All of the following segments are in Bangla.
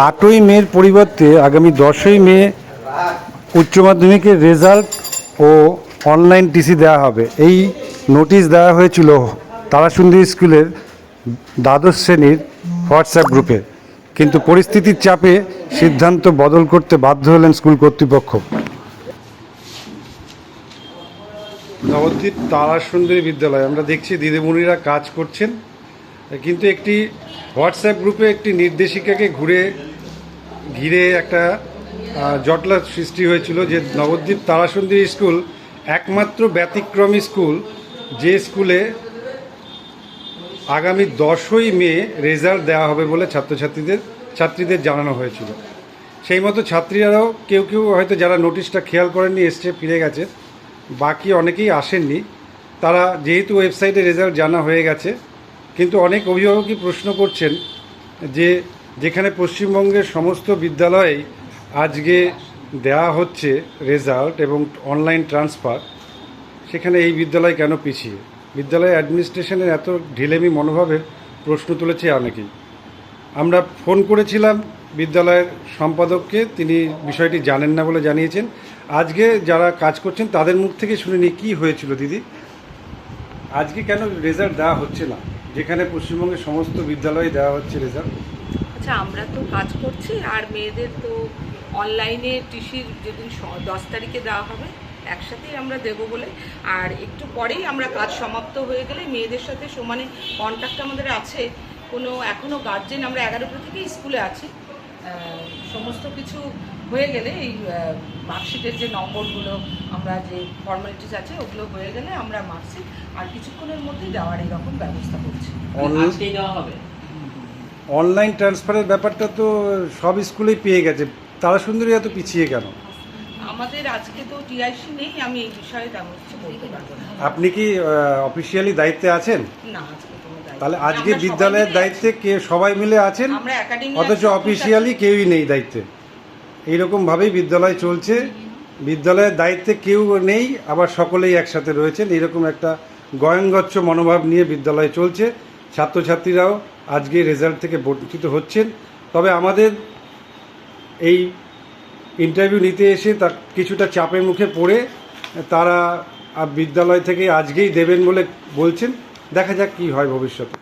8ই মের পরিবর্তে আগামী 10ই মে উচ্চ মাধ্যমিকের রেজাল্ট ও অনলাইন টিসি দেওয়া হবে, এই নোটিশ দেওয়া হয়েছিল তারাসুন্দরী স্কুলের দ্বাদশ শ্রেণীর হোয়াটসঅ্যাপ গ্রুপে। কিন্তু পরিস্থিতির চাপে সিদ্ধান্ত বদল করতে বাধ্য হলেন স্কুল কর্তৃপক্ষ। নবদ্বীপ তারাসুন্দরী বিদ্যালয় আমরা দেখছি দিদিমণিরা কাজ করছেন, কিন্তু একটি হোয়াটসঅ্যাপ গ্রুপে একটি নির্দেশিকাকে ঘিরে একটা জটলা সৃষ্টি হয়েছিল যে নবদ্বীপ তারাসুন্দরী স্কুল একমাত্র ব্যতিক্রমী স্কুল, যে স্কুলে আগামী 10ই মে রেজাল্ট দেওয়া হবে বলে ছাত্রীদের জানানো হয়েছিল। সেই মতো ছাত্রীরাও কেউ হয়তো যারা নোটিশটা খেয়াল করেননি এসছে ফিরে গেছে, বাকি অনেকেই আসেননি। তারা যেহেতু ওয়েবসাইটে রেজাল্ট জানা হয়ে গেছে, কিন্তু অনেক অভিভাবকই প্রশ্ন করছেন যে যেখানে পশ্চিমবঙ্গের সমস্ত বিদ্যালয়েই আজকে দেওয়া হচ্ছে রেজাল্ট এবং অনলাইন ট্রান্সফার, সেখানে এই বিদ্যালয় কেন পিছিয়ে? বিদ্যালয় অ্যাডমিনিস্ট্রেশনের এত ঢিলেমি মনোভাবের প্রশ্ন তুলেছে অনেকেই। আমরা ফোন করেছিলাম বিদ্যালয়ের সম্পাদককে, তিনি বিষয়টি জানেন না বলে জানিয়েছেন। আজকে যারা কাজ করছেন তাদের মুখ থেকে শুনে নিই কী হয়েছিল। দিদি, আজকে কেন রেজাল্ট দেওয়া হচ্ছে না যেখানে পশ্চিমবঙ্গের সমস্ত বিদ্যালয়ে দেওয়া হচ্ছে রেজাল্ট? আচ্ছা, আমরা তো কাজ করছি, আর মেয়েদের তো অনলাইনে টিসির যেদিন 10 তারিখে দেওয়া হবে একসাথেই আমরা দেব বলে, আর একটু পরেই আমরা কাজ সমাপ্ত হয়ে গেলে মেয়েদের সাথে সমানে কন্ট্যাক্ট আমাদের আছে। কোনো এখনও গার্জেন, আমরা 11টা থেকেই স্কুলে আছি, সমস্ত কিছু হয়ে গেলে এই মার্কশিটের যে নম্বরগুলো, আমরা যে ফর্মালিটিস আছে ওগুলো হয়ে গেলে আমরা মার্কশিট আর কিছুক্ষণের মধ্যেই দেওয়ার এইরকম ব্যবস্থা করছি। দেওয়া হবে। অনলাইন ট্রান্সফারের ব্যাপারটা তো সব স্কুলেই পেয়ে গেছে, তারাসুন্দরী এত পিছিয়ে কেন? আমাদের আজকে তো টিআইসি নেই, আমি এই বিষয়ে তেমন কিছু বলতে পারবো না। আপনি কি অফিসিয়ালি দায়িত্বে আছেন? না, আজকে কোনো দায়িত্ব তাহলে নেই। আজকে আমরা সবাই বিদ্যালয়ের মিলে দায়িত্বে কে সবাই মিলে আছেন, আমরা একাডেমি অথচ অফিসিয়ালি কেউই নেই দায়িত্বে। এইরকমভাবেই বিদ্যালয় চলছে, বিদ্যালয়ের দায়িত্বে কেউ নেই, আবার সকলেই একসাথে রয়েছেন, এইরকম একটা গয়ঙ্গচ্ছ মনোভাব নিয়ে বিদ্যালয় চলছে। ছাত্রছাত্রীরাও আজকে রেজাল্ট থেকে বঞ্চিত হচ্ছেন। তবে আমাদের এই ইন্টারভিউ নিতে এসে তার কিছুটা চাপের মুখে পড়ে তারা বিদ্যালয় থেকে আজকেই দেবেন বলে বলছেন। দেখা যাক কী হয় ভবিষ্যতে।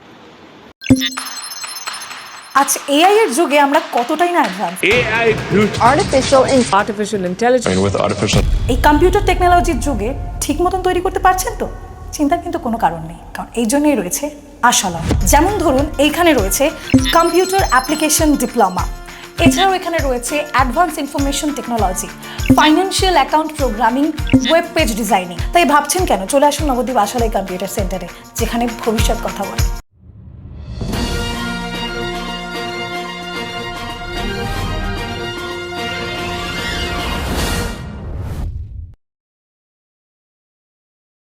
আচ্ছা, এআই এর যুগে আমরা কতটাই না advance. artificial intelligence with artificial এই কম্পিউটার টেকনোলজির যুগে ঠিক মতন তৈরি করতে পারছেন তো? চিন্তার কিন্তু কোনো কারণ নেই, কারণ এই জন্যই রয়েছে আশালয়। যেমন ধরুন, এইখানে রয়েছে কম্পিউটার অ্যাপ্লিকেশন ডিপ্লোমা, এছাড়াও এখানে রয়েছে advance information technology, financial account programming, web page designing. তাই ভাবছেন কেন? চলে আসুন নবদ্বীপ আশালয় কম্পিউটার সেন্টারে, যেখানে ভবিষ্যৎ কথা বলে।